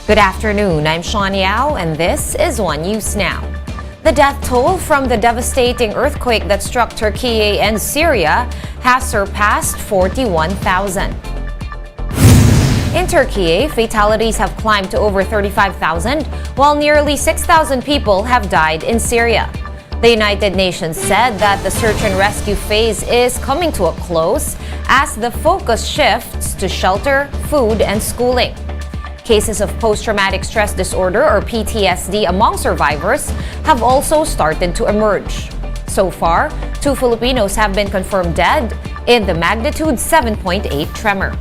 Good afternoon, I'm Sean Yao, and this is One News Now. The death toll from the devastating earthquake that struck Turkey and Syria has surpassed 41,000. In Turkey, fatalities have climbed to over 35,000, while nearly 6,000 people have died in Syria. The United Nations said that the search and rescue phase is coming to a close as the focus shifts to shelter, food, and schooling. Cases of post-traumatic stress disorder or PTSD among survivors have also started to emerge. So far, 2 Filipinos have been confirmed dead in the magnitude 7.8 tremor.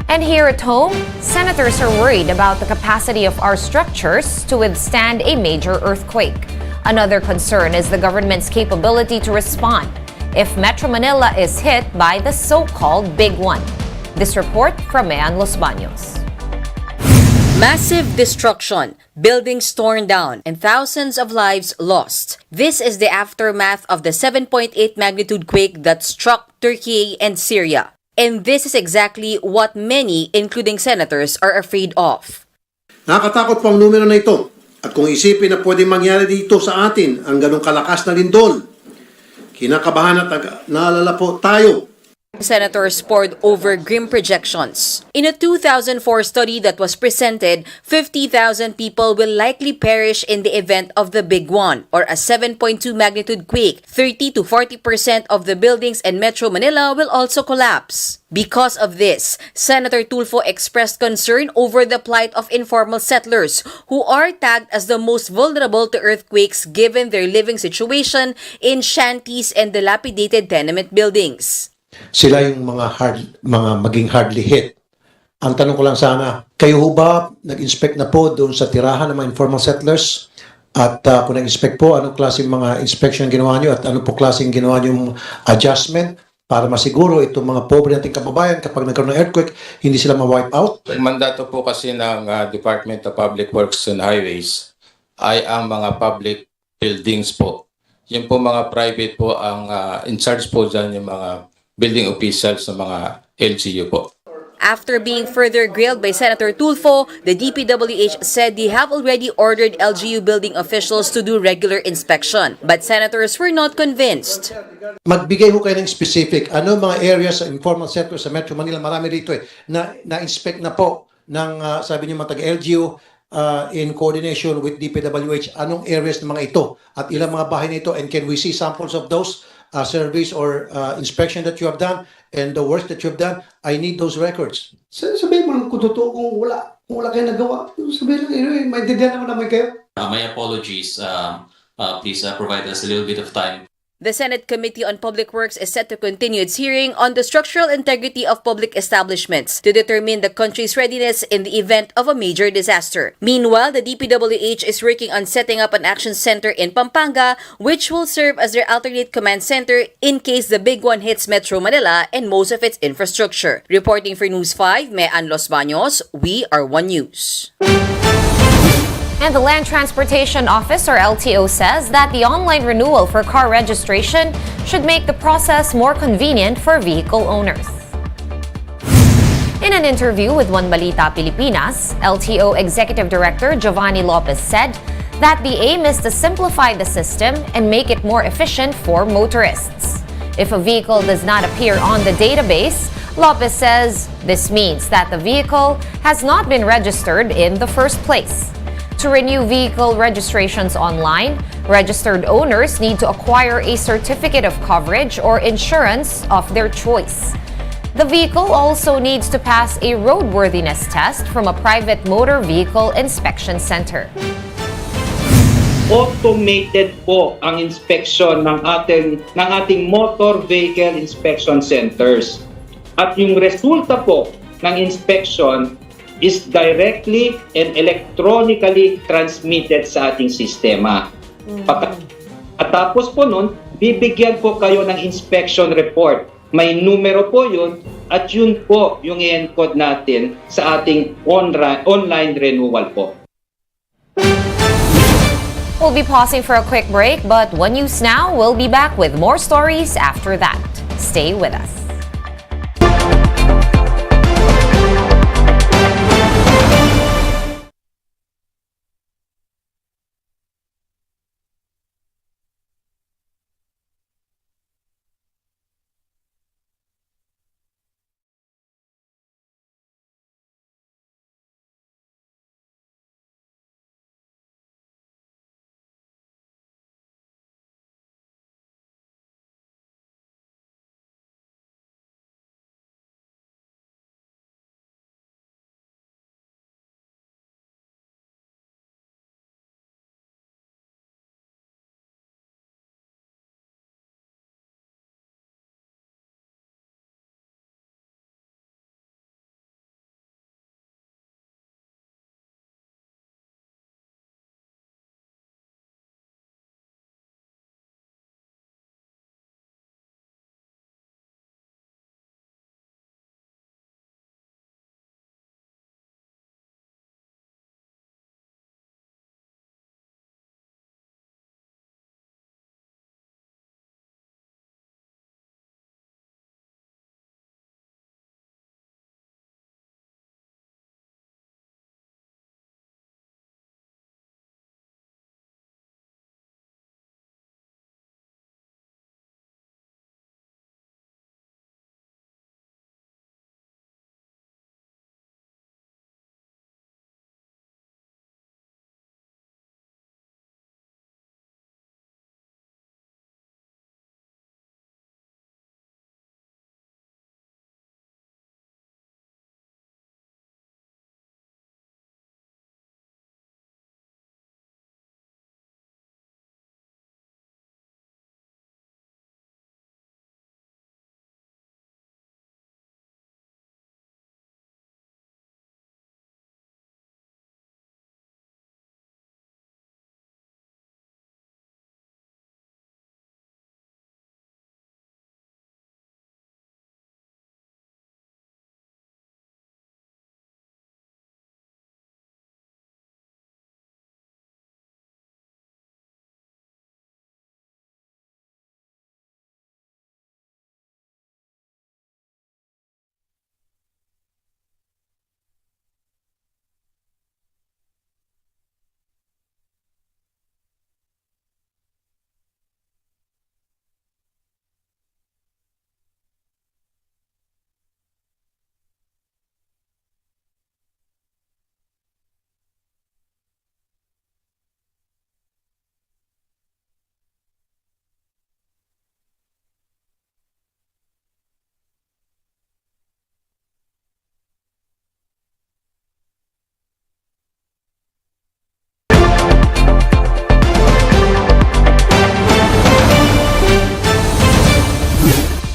And here at home, senators are worried about the capacity of our structures to withstand a major earthquake. Another concern is the government's capability to respond if Metro Manila is hit by the so-called Big One. This report from Mean Los Baños. Massive destruction, buildings torn down, and thousands of lives lost. This is the aftermath of the 7.8 magnitude quake that struck Turkey and Syria. And this is exactly what many, including senators, are afraid of. Nakakatakot pang numero na ito. At kung isipin na pwedeng mangyari dito sa atin ang ganong kalakas na lindol, kinakabahan at naalala po tayo. Senators poured over grim projections. In a 2004 study that was presented, 50,000 people will likely perish in the event of the Big One, or a 7.2 magnitude quake. 30 to 40% of the buildings in Metro Manila will also collapse. Because of this, Senator Tulfo expressed concern over the plight of informal settlers who are tagged as the most vulnerable to earthquakes given their living situation in shanties and dilapidated tenement buildings. Sila yung mga maging hardly hit. Ang tanong ko lang sana, kayo ho ba nag-inspect na po doon sa tirahan ng mga informal settlers? At kung nag-inspect po, anong klaseng mga inspection ginawa nyo at ano po klaseng ginawa nyo adjustment para masiguro itong mga pobre nating kababayan kapag nagkaroon ng earthquake, hindi sila ma-wipe out? Ang mandato po kasi ng Department of Public Works and Highways ay ang mga public buildings po. Yung po mga private po ang in charge po dyan yung mga building officials ng mga LGU po. After being further grilled by Senator Tulfo, the DPWH said they have already ordered LGU building officials to do regular inspection. But senators were not convinced. Magbigay ho kayo ng specific. Ano mga areas sa informal sector sa Metro Manila? Marami rito na-inspect na po ng, sabi niyo mga taga-LGU in coordination with DPWH. Anong areas ng mga ito? At ilang mga bahay na ito? And can we see samples of those surveys or inspection that you have done and the work that you have done? I need those records. Sabihin mo lang kung totoo, kung wala kayo nagawa. Sabihin lang, maintindihan naman kayo. My apologies. Please provide us a little bit of time. The Senate Committee on Public Works is set to continue its hearing on the structural integrity of public establishments to determine the country's readiness in the event of a major disaster. Meanwhile, the DPWH is working on setting up an action center in Pampanga, which will serve as their alternate command center in case the Big One hits Metro Manila and most of its infrastructure. Reporting for News 5, Mean Los Baños, we are One News. And the Land Transportation Office, or LTO, says that the online renewal for car registration should make the process more convenient for vehicle owners. In an interview with One Balita Pilipinas, LTO Executive Director Giovanni Lopez said that the aim is to simplify the system and make it more efficient for motorists. If a vehicle does not appear on the database, Lopez says this means that the vehicle has not been registered in the first place. To renew vehicle registrations online, registered owners need to acquire a certificate of coverage or insurance of their choice. The vehicle also needs to pass a roadworthiness test from a private motor vehicle inspection center. Automated po ang inspection ng ating motor vehicle inspection centers. At yung resulta po ng inspection is directly and electronically transmitted sa ating sistema. At tapos po nun, bibigyan po kayo ng inspection report. May numero po yun at yun po yung i-encode natin sa ating online renewal po. We'll be pausing for a quick break, but One News Now will be back with more stories after that. Stay with us.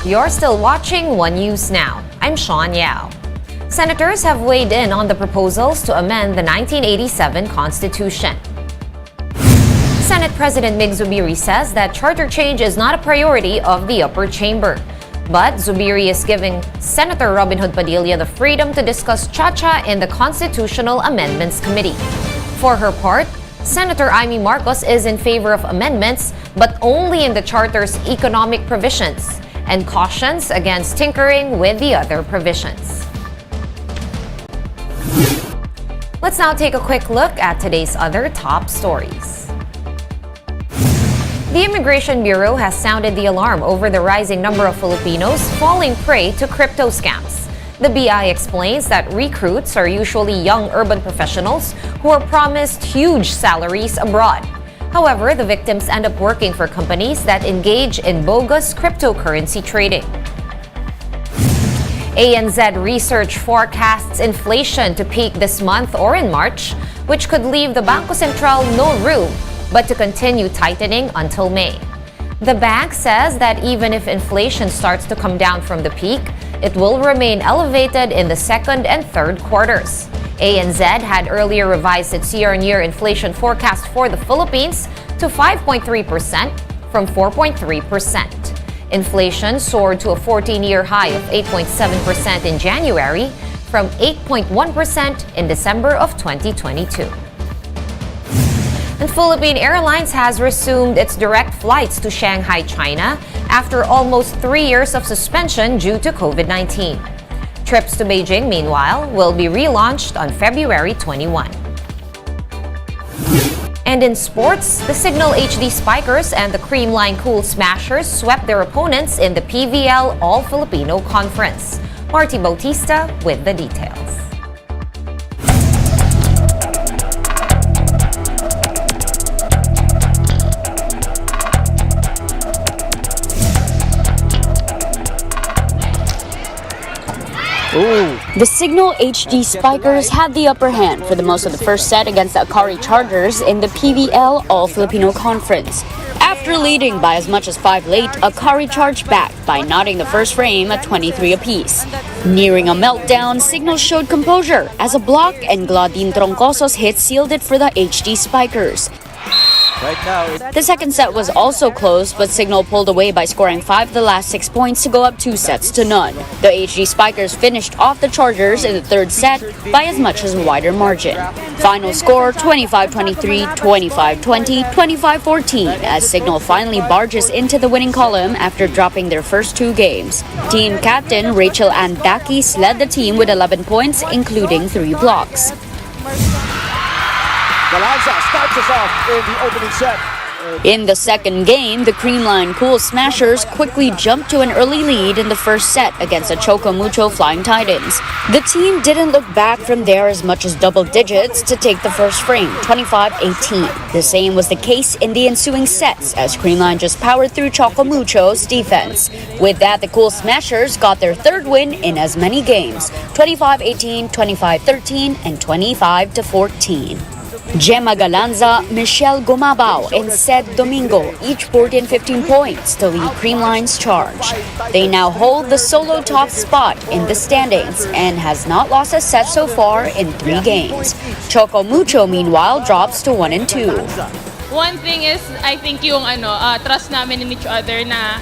You're still watching One News Now. I'm Sean Yao. Senators have weighed in on the proposals to amend the 1987 Constitution. Senate President Mig Zubiri says that charter change is not a priority of the upper chamber. But Zubiri is giving Senator Robin Hood Padilla the freedom to discuss Chacha in the Constitutional Amendments Committee. For her part, Senator Amy Marcos is in favor of amendments, but only in the charter's economic provisions, and cautions against tinkering with the other provisions. Let's now take a quick look at today's other top stories. The Immigration Bureau has sounded the alarm over the rising number of Filipinos falling prey to crypto scams. The BI explains that recruits are usually young urban professionals who are promised huge salaries abroad. However, the victims end up working for companies that engage in bogus cryptocurrency trading. ANZ research forecasts inflation to peak this month or in March, which could leave the Bangko Sentral no room but to continue tightening until May. The bank says that even if inflation starts to come down from the peak, it will remain elevated in the second and third quarters. ANZ had earlier revised its year-on-year inflation forecast for the Philippines to 5.3% from 4.3%. Inflation soared to a 14-year high of 8.7% in January from 8.1% in December of 2022. And Philippine Airlines has resumed its direct flights to Shanghai, China, after almost 3 years of suspension due to COVID-19. Trips to Beijing, meanwhile, will be relaunched on February 21. And in sports, the Signal HD Spikers and the Creamline Cool Smashers swept their opponents in the PVL All-Filipino Conference. Marty Bautista with the details. The Signal HD Spikers had the upper hand for the most of the first set against the Akari Chargers in the PVL All-Filipino Conference. After leading by as much as 5 late, Akari charged back by knotting the first frame at 23 apiece. Nearing a meltdown, Signal showed composure as a block and Gladin Troncoso's hit sealed it for the HD Spikers. The second set was also close, but Signal pulled away by scoring 5 of the last 6 points to go up 2-0. The HD Spikers finished off the Chargers in the third set by as much as a wider margin. Final score 25-23, 25-20, 25-14 as Signal finally barges into the winning column after dropping their first 2 games. Team captain Rachel Ann Dakis led the team with 11 points, including 3 blocks. Galanza starts us off in the opening set. In the second game, the Creamline Cool Smashers quickly jumped to an early lead in the first set against the Choco Mucho Flying Titans. The team didn't look back from there as much as double digits to take the first frame, 25-18. The same was the case in the ensuing sets as Creamline just powered through Choco Mucho's defense. With that, the Cool Smashers got their third win in as many games, 25-18, 25-13, and 25-14. Gemma Galanza, Michelle Gumabao, and Sed Domingo each poured in 15 points to lead Creamline's charge. They now hold the solo top spot in the standings and has not lost a set so far in 3 games. Choco Mucho, meanwhile, drops to 1-2. One thing is, I think yung trust namin in each other na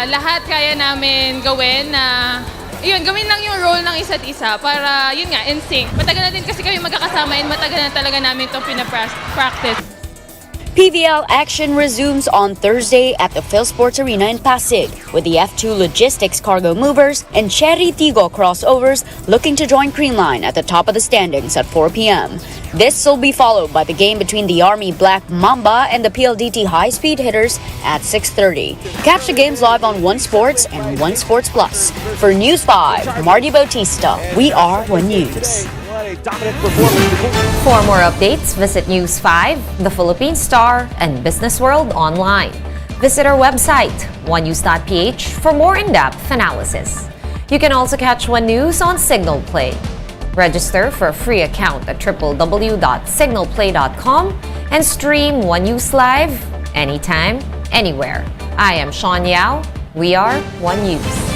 lahat kaya namin gawin na gawin lang yung role ng isa't isa para, yun nga, in sync. Matagal na din kasi kami magkakasama and matagal na talaga namin itong pinapractice. PVL action resumes on Thursday at the PhilSports Arena in Pasig, with the F2 Logistics Cargo Movers and Cherry Tigo crossovers looking to join Creamline at the top of the standings at 4 p.m. This will be followed by the game between the Army Black Mamba and the PLDT High Speed Hitters at 6:30. Catch the games live on One Sports and One Sports Plus. For News 5, Marty Bautista, we are One News. For more updates, visit News 5, The Philippine Star, and Business World online. Visit our website, onenews.ph, for more in-depth analysis. You can also catch One News on Signal Play. Register for a free account at www.signalplay.com and stream One News live anytime, anywhere. I am Sean Yao. We are One News.